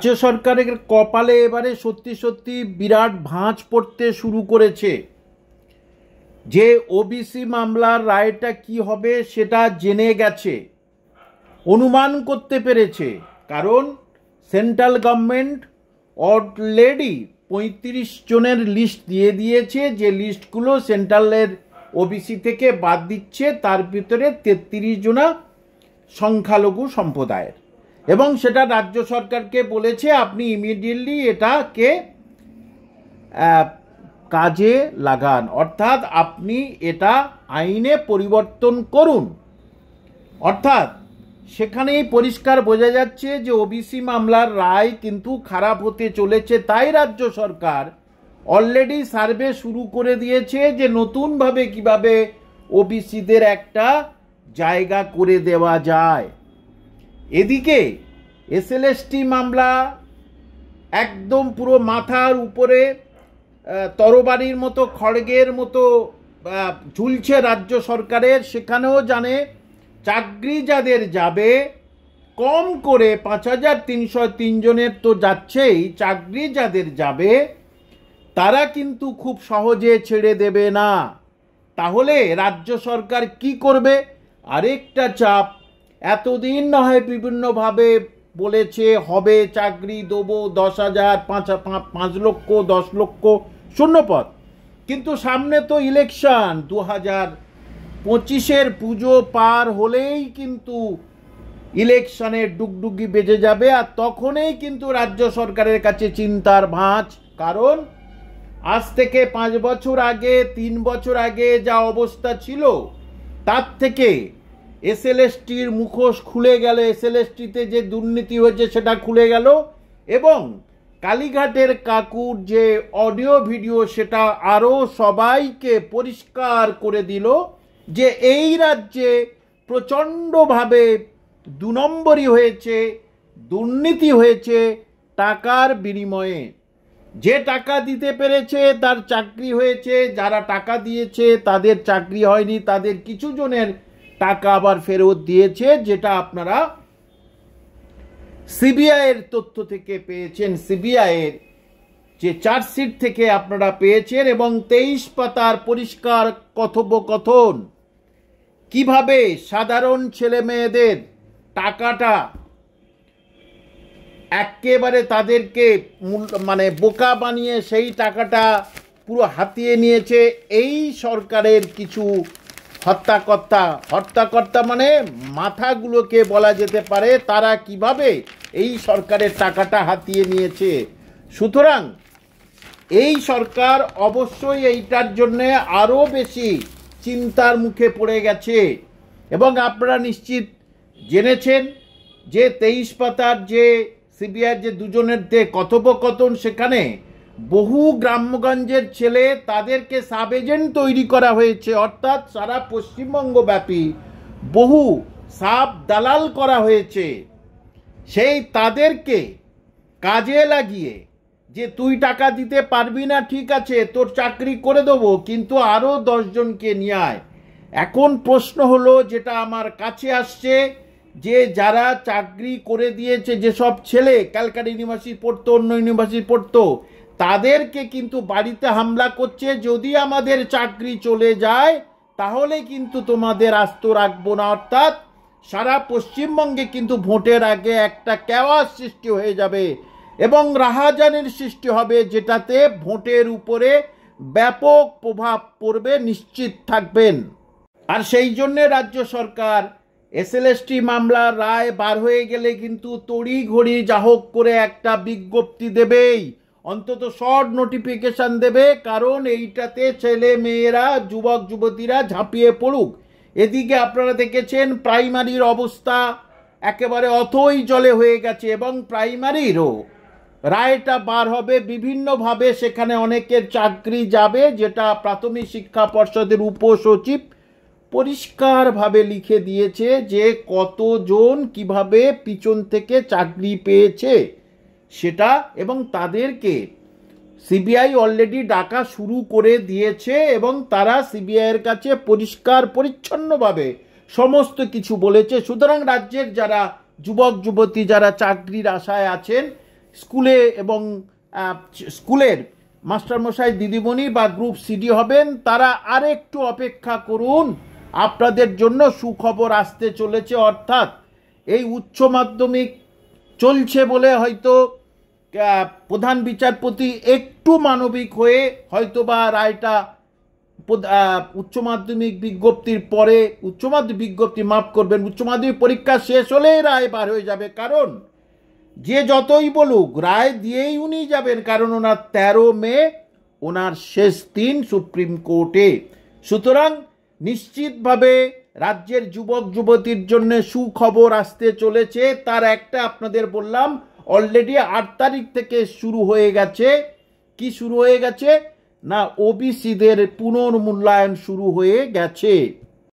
রাজ্য সরকারের কপালে এবারে সত্যি সত্যি বিরাট ভাঁজ পড়তে শুরু করেছে। যে ওবিসি মামলার রায়টা কি হবে সেটা জেনে গেছে, অনুমান করতে পেরেছে, কারণ সেন্ট্রাল গভর্নমেন্ট অলরেডি 35 জনের লিস্ট দিয়ে দিয়েছে, যে লিস্টগুলো সেন্ট্রালের ওবিসি থেকে বাদ দিচ্ছে, তার ভিতরে 33 জনা সংখ্যালঘু সম্প্রদায়ের, এবং সেটা রাজ্য সরকারকে বলেছে আপনি ইমিডিয়েটলি এটাকে কাজে লাগান, অর্থাৎ আপনি এটা আইনে পরিবর্তন করুন। অর্থাৎ সেখানেই পরিষ্কার বোঝা যাচ্ছে যে ওবিসি মামলার রায় কিন্তু খারাপ হতে চলেছে। তাই রাজ্য সরকার অলরেডি সার্ভে শুরু করে দিয়েছে যে নতুনভাবে কিভাবে ওবিসিদের একটা জায়গা করে দেওয়া যায়। এদিকে এসএলএসটি মামলা একদম পুরো মাথার উপরে তরবারির মতো, খড়গের মতো ঝুলছে রাজ্য সরকারের। সেখানেও জানে চাকরি যাদের যাবে কম করে 5303 জনের তো যাচ্ছেই, চাকরি যাদের যাবে তারা কিন্তু খুব সহজে ছেড়ে দেবে না। তাহলে রাজ্য সরকার কি করবে? আরেকটা চাপ। এতদিন না হয় বিভিন্নভাবে বলেছে হবে চাকরি দেবো 10,000, 5 লক্ষ, 10 লক্ষ শূন্যপদ, কিন্তু সামনে তো ইলেকশন, 2025-এর পুজো পার হলেই কিন্তু ইলেকশনের ডুগডুগি বেজে যাবে, আর তখনই কিন্তু রাজ্য সরকারের কাছে চিন্তার ভাঁজ। কারণ আজ থেকে 5 বছর আগে, 3 বছর আগে যা অবস্থা ছিল তার থেকে এসএলএসটির মুখোশ খুলে গেল, এসএলএসটিতে যে দুর্নীতি হয়েছে সেটা খুলে গেল, এবং কালীঘাটের কাকুর যে অডিও ভিডিও সেটা আরও সবাইকে পরিষ্কার করে দিল যে এই রাজ্যে প্রচণ্ডভাবে 2 নম্বরই হয়েছে, দুর্নীতি হয়েছে টাকার বিনিময়ে। যে টাকা দিতে পেরেছে তার চাকরি হয়েছে, যারা টাকা দিয়েছে তাদের চাকরি হয়নি, তাদের কিছু জনের টাকা আবার ফেরত দিয়েছে, যেটা আপনারা সিবিআইয়ের তথ্য থেকে পেয়েছেন, সিবিআইয়ের যে চার্জশিট থেকে আপনারা পেয়েছেন, এবং 23 পাতার পরিষ্কার কথোপকথন কিভাবে সাধারণ ছেলে মেয়েদের টাকাটা একেবারে তাদেরকে মানে বোকা বানিয়ে সেই টাকাটা পুরো হাতিয়ে নিয়েছে এই সরকারের কিছু হত্যাকর্তা মানে মাথাগুলোকে বলা যেতে পারে, তারা কিভাবে এই সরকারের টাকাটা হাতিয়ে নিয়েছে। সুতরাং এই সরকার অবশ্যই এইটার জন্যে আরও বেশি চিন্তার মুখে পড়ে গেছে, এবং আপনারা নিশ্চিত জেনেছেন যে 23 পাতার যে সিবিআই যে দুজনের কথোপকথন, সেখানে বহু গ্রামগঞ্জের ছেলে তাদেরকে সাব এজেন্ট তৈরি করা হয়েছে, অর্থাৎ সারা পশ্চিমবঙ্গ ব্যাপী বহু সাব দালাল করা হয়েছে। সেই তাদেরকে কাজে লাগিয়ে যে তুই টাকা দিতে পারবি না, ঠিক আছে তোর চাকরি করে দেবো, কিন্তু আরও 10 জনকে নিয়ে আয়। এখন প্রশ্ন হলো, যেটা আমার কাছে আসছে, যে যারা চাকরি করে দিয়েছে, যেসব ছেলে ক্যালকাটা ইউনিভার্সিটি পড়তো, অন্য ইউনিভার্সিটি পড়তো, তাদেরকে কিন্তু বাড়িতে হামলা করছে, যদি আমাদের চাকরি চলে যায় তাহলে কিন্তু তোমাদের আস্ত রাখবো না। অর্থাৎ সারা পশ্চিমবঙ্গে কিন্তু ভোটের আগে একটা কেওয়াস সৃষ্টি হয়ে যাবে এবং রাহাজানির সৃষ্টি হবে, যেটাতে ভোটের উপরে ব্যাপক প্রভাব পড়বে, নিশ্চিত থাকবেন। আর সেই জন্যে রাজ্য সরকার এসএলএসটি মামলার রায় বার হয়ে গেলে কিন্তু তড়িঘড়ি যা হোক করে একটা বিজ্ঞপ্তি দেবেই, অন্তত শর্ট নোটিফিকেশন দেবে, কারণ এইটাতে ছেলে মেয়েরা, যুবক যুবতীরা ঝাঁপিয়ে পড়ুক। এদিকে আপনারা দেখেছেন প্রাইমারির অবস্থা একেবারে অথই জলে হয়ে গেছে, এবং প্রাইমারিরও রায়টা বার হবে বিভিন্নভাবে, সেখানে অনেকের চাকরি যাবে, যেটা প্রাথমিক শিক্ষা পর্ষদের উপসচিব পরিষ্কারভাবে লিখে দিয়েছে যে কতজন কিভাবে পিছন থেকে চাকরি পেয়েছে সেটা, এবং তাদেরকে সিবিআই অলরেডি ডাকা শুরু করে দিয়েছে, এবং তারা সিবিআইয়ের কাছে পরিষ্কার পরিচ্ছন্নভাবে সমস্ত কিছু বলেছে। সুতরাং রাজ্যের যারা যুবক যুবতী যারা চাকরির আশায় আছেন, স্কুলে এবং স্কুলের মাস্টারমশাই দিদিমণি বা গ্রুপ সিডি হবেন তারা আরেকটু অপেক্ষা করুন, আপনাদের জন্য সুখবর আসতে চলেছে। অর্থাৎ এই উচ্চ মাধ্যমিক চলছে বলে হয়তো প্রধান বিচারপতি একটু মানবিক হয়ে হয়তো বা রায়টা উচ্চ মাধ্যমিক বিজ্ঞপ্তির পরে উচ্চ মাধ্যমিক পরীক্ষা শেষ হলেই রায় বার হয়ে যাবে। কারণ যে যতই বলুক রায় দিয়েই উনি যাবেন, কারণ ওনার 13 মে ওনার শেষ দিন সুপ্রিম কোর্টে। সুতরাং নিশ্চিতভাবে রাজ্যের যুবক যুবতীর জন্য সুখবর আসতে চলেছে। তার একটা আপনাদের বললাম, অলরেডি 8 তারিখ থেকে শুরু হয়ে গেছে। কি শুরু হয়ে গেছে না, ওবিসিদের পুনর্মূল্যায়ন শুরু হয়ে গেছে।